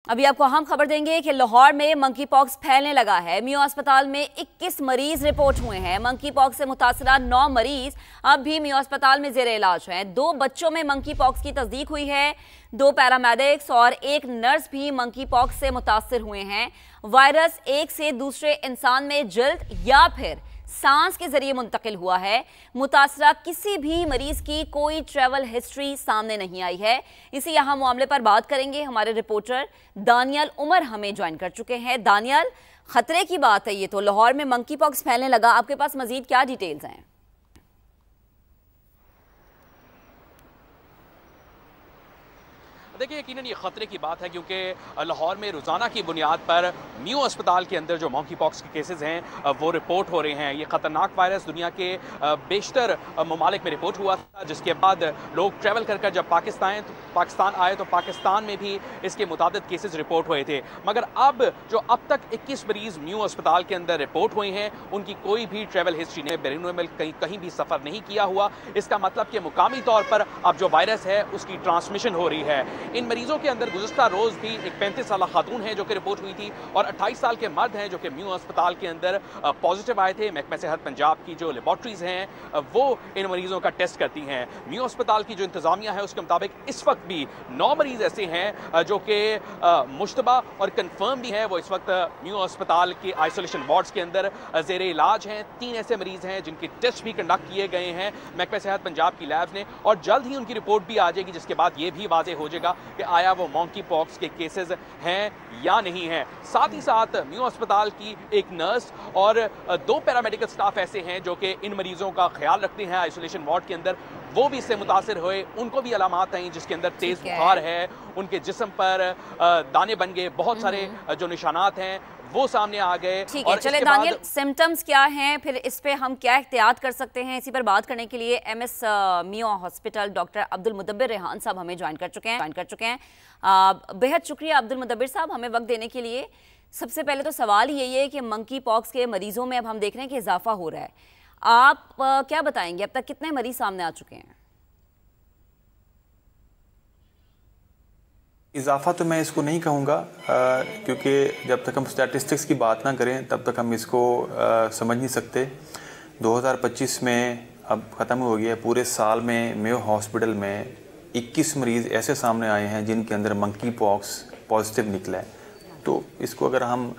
अभी आपको हम खबर देंगे कि लाहौर में मंकी पॉक्स फैलने लगा है। मियो अस्पताल में 21 मरीज रिपोर्ट हुए हैं। मंकी पॉक्स से मुतासरा 9 मरीज अब भी मियो अस्पताल में जेरे इलाज हैं। 2 बच्चों में मंकी पॉक्स की तस्दीक हुई है। 2 पैरामेडिक्स और 1 नर्स भी मंकी पॉक्स से मुतासर हुए हैं। वायरस एक से दूसरे इंसान में जल्द या फिर सांस के जरिए मुंतकिल हुआ है। मुतासरा किसी भी मरीज की कोई ट्रैवल हिस्ट्री सामने नहीं आई है। इसी यहाँ मामले पर बात करेंगे। हमारे रिपोर्टर दानियल उमर हमें ज्वाइन कर चुके हैं। दानियल, खतरे की बात है ये तो, लाहौर में मंकी पॉक्स फैलने लगा, आपके पास मजीद क्या डिटेल्स हैं? देखिए, यकीनन ये खतरे की बात है क्योंकि लाहौर में रोज़ाना की बुनियाद पर मियो अस्पताल के अंदर जो मंकी पॉक्स के केसेस हैं वो रिपोर्ट हो रहे हैं। ये ख़तरनाक वायरस दुनिया के बेशतर ममालिक में रिपोर्ट हुआ था, जिसके बाद लोग ट्रैवल कर जब पाकिस्तान आए तो पाकिस्तान में भी इसके मुताबिक केसेस रिपोर्ट हुए थे। मगर अब अब तक 21 मरीज़ मियो अस्पताल के अंदर रिपोर्ट हुए हैं, उनकी कोई भी ट्रैवल हिस्ट्री नहीं, बैरून मुल्क कहीं भी सफ़र नहीं किया हुआ। इसका मतलब कि मुकामी तौर पर अब जो वायरस है उसकी ट्रांसमिशन हो रही है। इन मरीजों के अंदर गुज़श्ता रोज़ भी एक 35 साल खातून है जो कि रिपोर्ट हुई थी और 28 साल के मर्द हैं जो कि म्यू अस्पताल के अंदर पॉजिटिव आए थे। महकमा सेहत पंजाब की जो लेबॉर्ट्रीज़ हैं वो इन मरीजों का टेस्ट करती हैं। म्यू अस्पताल की जो इंतज़ामिया है उसके मुताबिक इस वक्त भी 9 मरीज़ ऐसे हैं जो कि मुश्तबा और कन्फर्म भी हैं। वो इस वक्त म्यू अस्पताल के आइसोलेशन वार्ड्स के अंदर ज़ेर इलाज हैं। 3 ऐसे मरीज़ हैं जिनके टेस्ट भी कंडक्ट किए गए हैं महकमा सेहत पंजाब की लैब्स ने, और जल्द ही उनकी रिपोर्ट भी आ जाएगी, जिसके बाद ये भी वाज़ेह हो जाएगा कि आया वो मंकी पॉक्स के केसेस हैं या नहीं हैं। साथ ही साथ मियो अस्पताल की एक नर्स और 2 पैरामेडिकल स्टाफ ऐसे हैं जो कि इन मरीजों का ख्याल रखते हैं आइसोलेशन वार्ड के अंदर, वो भी इससे मुतासिर हुए। उनको भी अलामात हैं जिसके अंदर तेज बुखार है, उनके जिस्म पर दाने बन गए, बहुत सारे जो निशानात हैं वो सामने आ गए। ठीक है, चले दानियल, सिम्टम्स क्या हैं, फिर इस पे हम क्या एहतियात कर सकते हैं, इसी पर बात करने के लिए MS Mayo hospital doctor Abdul Mudabbir Rehan साहब हमें ज्वाइन कर चुके हैं। बेहद शुक्रिया अब्दुल मुदब्बिर साहब हमें वक्त देने के लिए। सबसे पहले तो सवाल यही है कि मंकी पॉक्स के मरीजों में अब हम देख रहे हैं कि इजाफा हो रहा है। आप क्या बताएंगे, अब तक कितने मरीज सामने आ चुके हैं? इजाफा तो मैं इसको नहीं कहूँगा, क्योंकि जब तक हम स्टैटिस्टिक्स की बात ना करें तब तक हम इसको समझ नहीं सकते। 2025 में अब ख़त्म हो गया, पूरे साल में मेयो हॉस्पिटल में 21 मरीज़ ऐसे सामने आए हैं जिनके अंदर मंकी पॉक्स पॉजिटिव निकला है। तो इसको अगर हम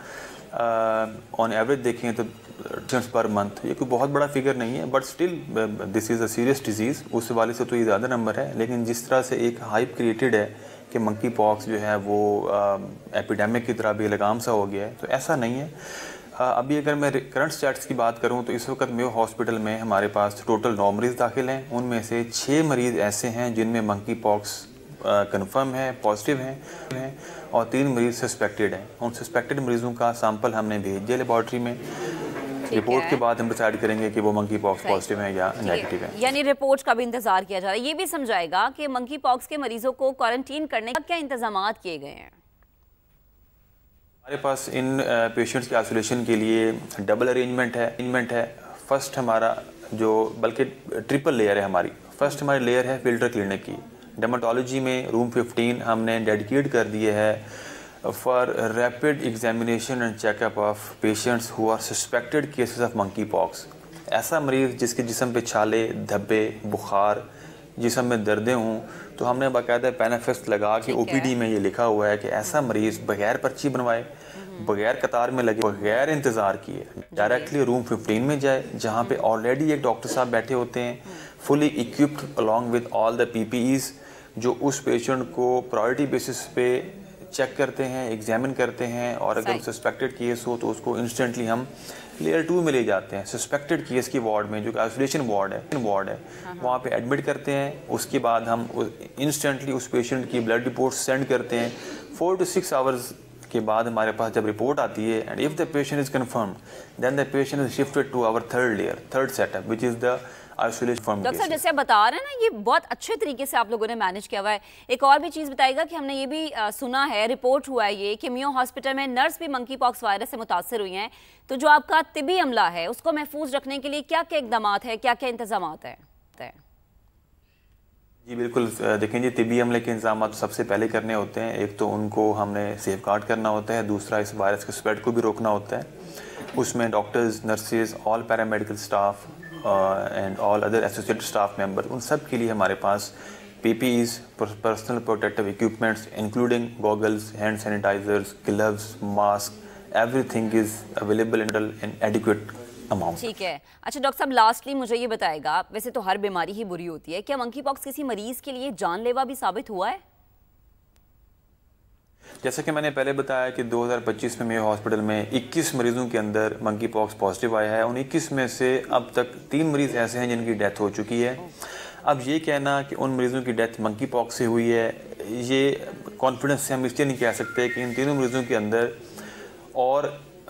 ऑन एवरेज देखें तो पर मंथ ये कोई बहुत बड़ा फिगर नहीं है, but still this is a serious disease. उस वाले से तो ये ज़्यादा नंबर है, लेकिन जिस तरह से एक हाइप क्रिएटेड है कि मंकी पॉक्स जो है वो एपिडेमिक की तरह बेलगाम सा हो गया है, तो ऐसा नहीं है। अभी अगर मैं करंट स्टैट्स की बात करूं तो इस वक्त मेयो हॉस्पिटल में हमारे पास टोटल 9 मरीज़ दाखिल हैं। उनमें से 6 मरीज़ ऐसे हैं जिनमें मंकी पॉक्स कंफर्म है, पॉजिटिव हैं, और 3 मरीज़ सस्पेक्टेड हैं। उन सस्पेक्टेड मरीज़ों का सैंपल हमने भेज दिया लेबॉर्ट्री में। रिपोर्ट के बाद हम डिसाइड करेंगे कि वो मंकी पॉक्स पॉजिटिव है या नेगेटिव है। यानी रिपोर्ट का भी इंतजार किया जा रहा है। ये भी समझाएगा कि मंकी पॉक्स के मरीजों को क्वारंटीन करने का क्या इंतजाम किए गए हैं? हमारे पास इन पेशेंट्स के आइसोलेशन के लिए डबल अरेंजमेंट है। फर्स्ट हमारा जो बल्कि ट्रिपल लेयर है हमारी। फर्स्ट हमारी लेयर है फिल्टर क्लिनिक की। डर्मेटोलॉजी में रूम 15 हमने डेडिकेट कर दिए है for rapid examination and checkup of patients who are suspected cases of monkey pox. ऐसा मरीज़ जिसके जिस्म पे छाले, धब्बे, बुखार, जिस्म में दर्दें हों, तो हमने बाकायदा पेनाफिक्स लगा के ओपीडी में ये लिखा हुआ है कि ऐसा मरीज़ बगैर पर्ची बनवाए, बगैर कतार में लगे, बगैर इंतज़ार किए डायरेक्टली रूम 15 में जाए, जहाँ पे ऑलरेडी एक डॉक्टर साहब बैठे होते हैं fully equipped along with all the PPEs, जो उस पेशेंट को प्रायोरिटी बेसिस पे चेक करते हैं, एग्जामिन करते हैं, और अगर सस्पेक्टेड केस हो तो उसको इंस्टेंटली हम लेयर 2 में ले जाते हैं। सस्पेक्टेड केस की वार्ड में, जो कि आइसोलेशन वार्ड है वहाँ पे एडमिट करते हैं। उसके बाद हम इंस्टेंटली उस पेशेंट की ब्लड रिपोर्ट सेंड करते हैं। 4 to 6 आवर्स के बाद हमारे पास जब रिपोर्ट आती है, and if the patient is confirmed then the patient is shifted to our third setup which is the isolation. Doctor साहब, जैसे आप बता रहे हैं ना, ये बहुत अच्छे तरीके से आप लोगों ने मैनेज किया हुआ है। एक और भी चीज़ बताइएगा कि हमने ये भी सुना है, रिपोर्ट हुआ है ये कि मियो हॉस्पिटल में नर्स भी मंकी पॉक्स वायरस से मुतासर हुई हैं, तो जो आपका तिबी अमला है उसको महफूज रखने के लिए क्या क्या इकदाम है, क्या क्या इंतजाम है? जी बिल्कुल, देखें जी, तिब्बी अमले के इंतजाम तो सबसे पहले करने होते हैं। एक तो उनको हमने सेफ गार्ड करना होता है, दूसरा इस वायरस के स्प्रेड को भी रोकना होता है। उसमें doctors, nurses, all paramedical staff and all other associated staff member, उन सब के लिए हमारे पास PPEs, personal protective equipments including goggles, hand sanitizers, gloves, mask, everything is available in adequate amount. ठीक है। अच्छा डॉक्टर साहब, लास्टली मुझे ये बताएगा, वैसे तो हर बीमारी ही बुरी होती है, क्या मंकी पॉक्स किसी मरीज के लिए जानलेवा भी साबित हुआ है? जैसा कि मैंने पहले बताया कि 2025 में मेयो हॉस्पिटल में 21 मरीजों के अंदर मंकी पॉक्स पॉजिटिव आया है। उन 21 में से अब तक 3 मरीज ऐसे हैं जिनकी डेथ हो चुकी है। अब ये कहना कि उन मरीजों की डेथ मंकी पॉक्स से हुई है, ये कॉन्फिडेंस से हम इसलिए नहीं कह सकते कि इन तीनों मरीजों के अंदर और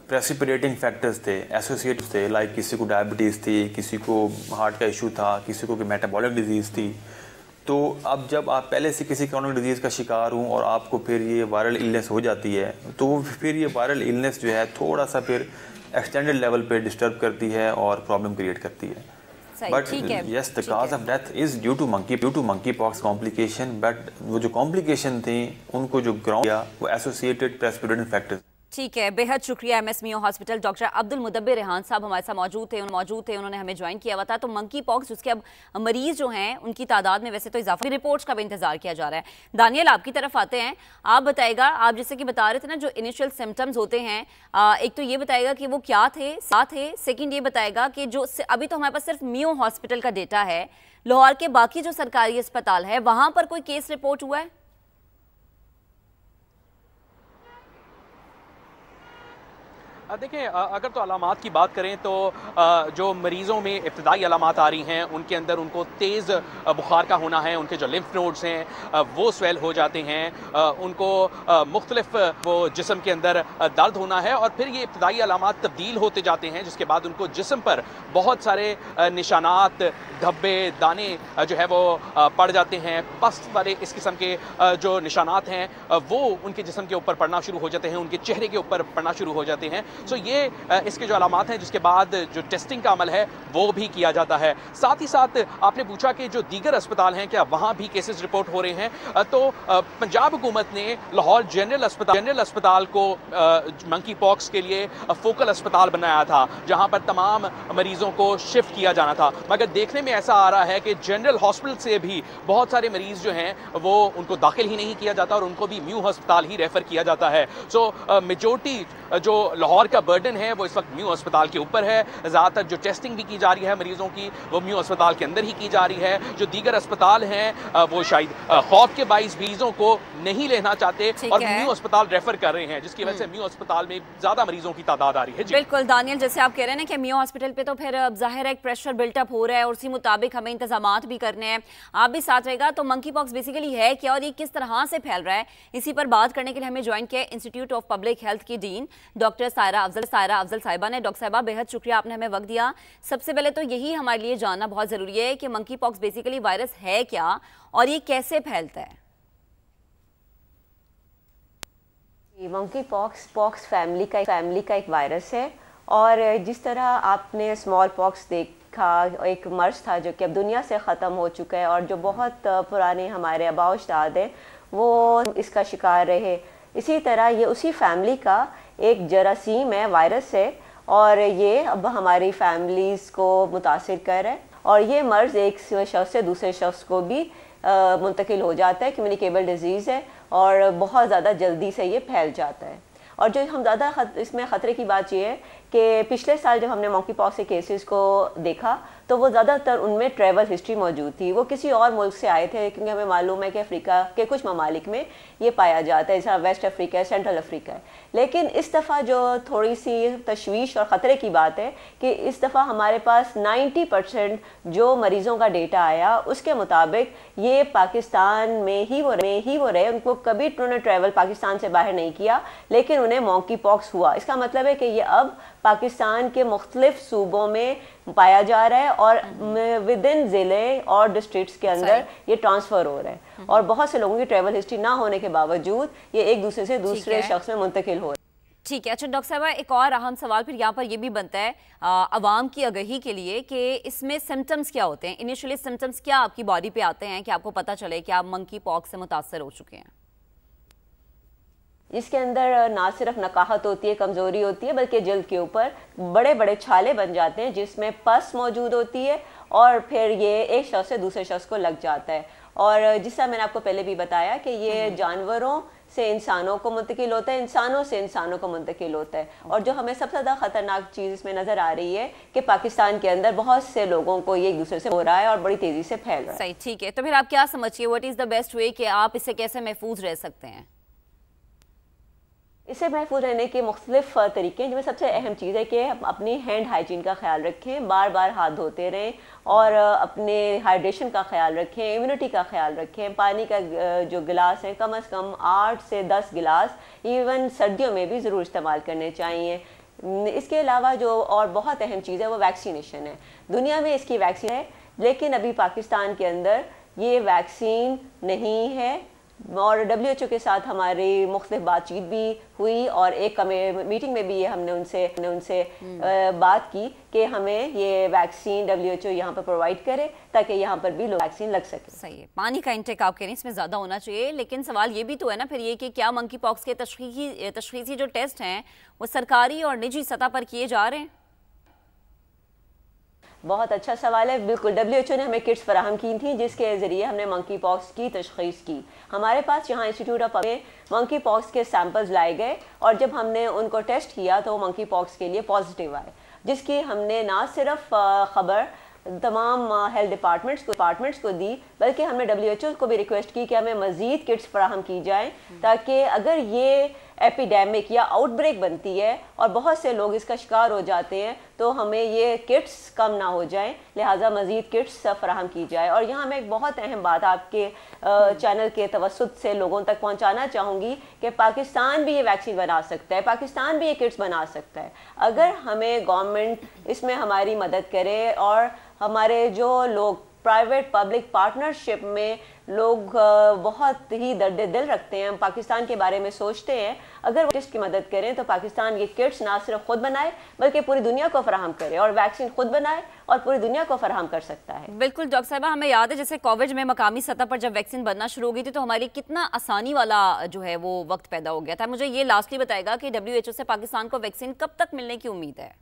प्रेसिपिटेटिंग फैक्टर्स थे, एसोसिएट्स थे, लाइक किसी को डायबिटीज़ थी, किसी को हार्ट का इशू था, किसी को मेटाबॉलिक डिजीज़ थी। तो अब जब आप पहले से किसी क्रॉनिक डिजीज़ का शिकार हूँ और आपको फिर ये वायरल इलनेस हो जाती है, तो फिर ये वायरल इलनेस जो है थोड़ा सा फिर एक्सटेंडेड लेवल पे डिस्टर्ब करती है और प्रॉब्लम क्रिएट करती है। But yes, the cause of death is due to monkey pox complication. बट वो जो कॉम्प्लिकेशन थी उनको जो ग्राउंड किया वो एसोसिएटेड प्रेसिपिटेंट फैक्टर्स। ठीक है, बेहद शुक्रिया। MS Mayo hospital doctor Abdul Mudabbir Rehan साहब हमारे साथ मौजूद थे, उन्होंने हमें ज्वाइन किया हुआ था। तो मंकी पॉक्स जिसके अब मरीज जो हैं उनकी तादाद में वैसे तो इजाफा, रिपोर्ट्स का भी इंतजार किया जा रहा है। दानियल, आपकी तरफ आते हैं, आप बताएगा, आप जैसे कि बता रहे थे ना जो इनिशियल सिम्टम्स होते हैं, एक तो ये बताएगा कि वो क्या थे, सेकेंड ये बताएगा कि जो अभी तो हमारे पास सिर्फ मियो हॉस्पिटल का डेटा है, लाहौर के बाकी जो सरकारी अस्पताल है वहां पर कोई केस रिपोर्ट हुआ है? देखिए, अगर तो अलामात की बात करें तो जो मरीज़ों में इब्तदाई अलामात आ रही हैं उनके अंदर उनको तेज़ बुखार का होना है, उनके जो लिम्फ नोड्स हैं वो स्वेल हो जाते हैं, उनको मुख्तलिफ वो जिस्म के अंदर दर्द होना है, और फिर ये इब्तदाई अलामात तब्दील होते जाते हैं जिसके बाद उनको जिस्म पर बहुत सारे निशानात, धब्बे, दाने जो है वो पड़ जाते हैं। पस वाले इस किस्म के जो निशानात हैं वो उनके जिस्म के ऊपर पड़ना शुरू हो जाते हैं, उनके चेहरे के ऊपर पड़ना शुरू हो जाते हैं। सो ये इसके जो अलामात हैं, जिसके बाद जो टेस्टिंग का अमल है वो भी किया जाता है। साथ ही साथ आपने पूछा कि जो दीगर अस्पताल हैं क्या वहाँ भी केसेस रिपोर्ट हो रहे हैं, तो पंजाब हुकूमत ने लाहौर जनरल अस्पताल को मंकी पॉक्स के लिए फोकल अस्पताल बनाया था जहाँ पर तमाम मरीजों को शिफ्ट किया जाना था। मगर देखने में ऐसा आ रहा है कि जनरल हॉस्पिटल से भी बहुत सारे मरीज जो हैं वो उनको दाखिल ही नहीं किया जाता और उनको भी म्यू अस्पताल ही रेफर किया जाता है। सो मेजॉरिटी जो लाहौर का बर्डन है वो इस वक्त म्यू अस्पताल के ऊपर है। ज़्यादातर जो टेस्टिंग भी की जा रही है मरीजों की वो म्यू अस्पताल के अंदर ही की जा रही है। जो दीगर अस्पताल हैं वो शायद खौफ के बाइस मरीजों को नहीं लेना चाहते और म्यू अस्पताल रेफर कर रहे हैं, जिसकी वजह से म्यू अस्पताल में ज्यादा मरीजों की तादाद आ रही है। बिल्कुल दानियल, जैसे आप कह रहे हैं ना कि म्यू हॉस्पिटल पे तो फिर जाहिर है एक प्रेशर बिल्टअप हो रहा है और उसी मुताबिक हमें इंतजामात भी करने हैं, आप भी साथ रहेगा। तो मंकी पॉक्स बेसिकली है क्या और ये किस तरह से फैल रहा है, इसी पर बात करने के लिए हमें ज्वाइन किया इंस्टीट्यूट ऑफ पब्लिक हेल्थ की डीन डॉक्टर सायरा अफजल साहिबा ने। डॉक्टर साहिबा, बेहद शुक्रिया, आपने हमें वक्त दिया। सबसे पहले तो यही हमारे लिए जानना बहुत जरूरी है कि मंकी पॉक्स बेसिकली वायरस है क्या और ये कैसे फैलता है। मंकी पॉक्स फैमिली का एक वायरस है और जिस तरह आपने स्मॉल पॉक्स देखा, एक मर्ज था जो कि अब दुनिया से ख़त्म हो चुका है और जो बहुत पुराने हमारे आबा अजदाद हैं वो इसका शिकार रहे, इसी तरह ये उसी फैमिली का एक जरासीम है, वायरस है और ये अब हमारी फैमिलीज़ को मुतासिर कर रहा है और ये मर्ज़ एक शख्स से दूसरे शख्स को भी मुंतकिल हो जाता है। कम्युनिकेबल डिजीज़ है और बहुत ज़्यादा जल्दी से ये फैल जाता है। और जो हम ज़्यादा इसमें ख़तरे की बात ये है कि पिछले साल जब हमने मंकी पॉक्स के केसेस को देखा तो वो ज़्यादातर उनमें ट्रैवल हिस्ट्री मौजूद थी, वो किसी और मुल्क से आए थे, क्योंकि हमें मालूम है कि अफ्रीका के कुछ ममालिक में ये पाया जाता है, जैसा वेस्ट अफ्रीका है, सेंट्रल अफ्रीका है। लेकिन इस दफ़ा जो थोड़ी सी तशवीश और ख़तरे की बात है कि इस दफ़ा हमारे पास 90% जो मरीज़ों का डेटा आया उसके मुताबिक ये पाकिस्तान में ही वो रहे, उनको कभी उन्होंने ट्रैवल पाकिस्तान से बाहर नहीं किया, लेकिन उन्हें मंकी पॉक्स हुआ। इसका मतलब है कि ये अब पाकिस्तान के मुख्तलिफ सूबों में पाया जा रहा है और विद इन ज़िले और डिस्ट्रिक्ट्स के अंदर ये ट्रांसफ़र हो रहा है और बहुत से लोगों की ट्रैवल हिस्ट्री ना होने के बावजूद ये एक दूसरे से दूसरे शख्स में मुंतकिल हो रहा है। ठीक है। अच्छा डॉक्टर साहबा, एक और अहम सवाल फिर यहाँ पर ये भी बनता है आवाम की आगाही के लिए कि इसमें सिम्टम्स क्या होते हैं, इनिशियली सिम्टम्स क्या आपकी बॉडी पे आते हैं कि आपको पता चले कि आप मंकी पॉक्स से मुतासर हो चुके हैं? इसके अंदर ना सिर्फ नकाहत होती है, कमज़ोरी होती है, बल्कि जल्द के ऊपर बड़े बड़े छाले बन जाते हैं जिसमें पस मौजूद होती है और फिर ये एक शख्स से दूसरे शख्स को लग जाता है। और जिससे मैंने आपको पहले भी बताया कि ये जानवरों से इंसानों को मुंतकिल होता है, इंसानों से इंसानों को मुंतकिल होता है। और जो हमें सबसे ज़्यादा ख़तरनाक चीज़ इसमें नज़र आ रही है कि पाकिस्तान के अंदर बहुत से लोगों को ये एक दूसरे से हो रहा है और बड़ी तेज़ी से फैल रहा है। सही, ठीक है। तो फिर आप क्या समझिए, what is the best way कि आप इससे कैसे महफूज रह सकते हैं? इससे महफूज रहने के मुख्तलिफ तरीके हैं, जिसमें सबसे अहम चीज़ है कि अपनी हैंड हाइजीन का ख्याल रखें, बार बार हाथ धोते रहें और अपने हाइड्रेशन का ख्याल रखें, इम्यूनिटी का ख्याल रखें। पानी का जो गिलास है कम से कम 8 से 10 गिलास इवन सर्दियों में भी ज़रूर इस्तेमाल करने चाहिए। इसके अलावा जो और बहुत अहम चीज़ है वो वैक्सीनेशन है। दुनिया में इसकी वैक्सीन है लेकिन अभी पाकिस्तान के अंदर ये वैक्सीन नहीं है। और WHO के साथ हमारी मुख्तलिफ बातचीत भी हुई और एक मीटिंग में भी ये हमने उनसे बात की कि हमें ये वैक्सीन WHO यहाँ पर प्रोवाइड करे ताकि यहाँ पर भी लोग वैक्सीन लग सके। सही है। पानी का इंटेक आप कह रहे हैं इसमें ज़्यादा होना चाहिए, लेकिन सवाल ये भी तो है ना फिर ये कि क्या मंकी पॉक्स के तशखीसी जो टेस्ट हैं वो सरकारी और निजी सतह पर किए जा रहे हैं? बहुत अच्छा सवाल है। बिल्कुल, WHO ने हमें किट्स फराहम की थी जिसके ज़रिए हमने मंकी पॉक्स की तशख़ीस की। हमारे पास यहाँ इंस्टीट्यूट ऑफ में मंकी पॉक्स के सैंपल्स लाए गए और जब हमने उनको टेस्ट किया तो मंकी पॉक्स के लिए पॉजिटिव आए, जिसकी हमने ना सिर्फ ख़बर तमाम हेल्थ डिपार्टमेंट्स को दी बल्कि हमने WHO को भी रिक्वेस्ट की कि हमें मज़ीद किट्स फराहम की जाएँ ताकि अगर ये एपिडेमिक या आउटब्रेक बनती है और बहुत से लोग इसका शिकार हो जाते हैं तो हमें ये किट्स कम ना हो जाएं, लिहाजा मज़ीद किट्स फराहम की जाए। और यहाँ मैं एक बहुत अहम बात आपके चैनल के तवस्सुत से लोगों तक पहुँचाना चाहूँगी कि पाकिस्तान भी ये वैक्सीन बना सकता है, पाकिस्तान भी ये किट्स बना सकता है अगर हमें गवर्नमेंट इसमें हमारी मदद करे और हमारे जो लोग प्राइवेट पब्लिक पार्टनरशिप में लोग बहुत ही दर्द दिल रखते हैं, पाकिस्तान के बारे में सोचते हैं, अगर वो इसकी मदद करें तो पाकिस्तान ये किट्स ना सिर्फ खुद बनाए बल्कि पूरी दुनिया को फराहम करे और वैक्सीन खुद बनाए और पूरी दुनिया को फराहम कर सकता है। बिल्कुल डॉक्टर साहिबा, हमें याद है जैसे कोविड में मकामी सतह पर जब वैक्सीन बनना शुरू हो गई थी तो हमारे कितना आसानी वाला जो है वो वक्त पैदा हो गया था। मुझे ये लास्टली बताएगा कि WHO से पाकिस्तान को वैक्सीन कब तक मिलने की उम्मीद है?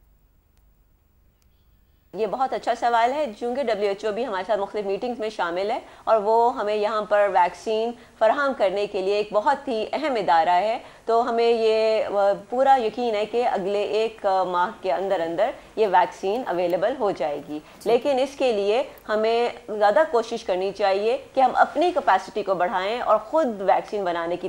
ये बहुत अच्छा सवाल है चूँकि WHO भी हमारे साथ मुख्तलिफ मीटिंग्स में शामिल है और वो हमें यहाँ पर वैक्सीन फराहम करने के लिए एक बहुत ही अहम इदारा है। तो हमें ये पूरा यकीन है कि अगले 1 माह के अंदर ये वैक्सीन अवेलेबल हो जाएगी, लेकिन इसके लिए हमें ज़्यादा कोशिश करनी चाहिए कि हम अपनी कैपेसिटी को बढ़ाएं और ख़ुद वैक्सीन बनाने की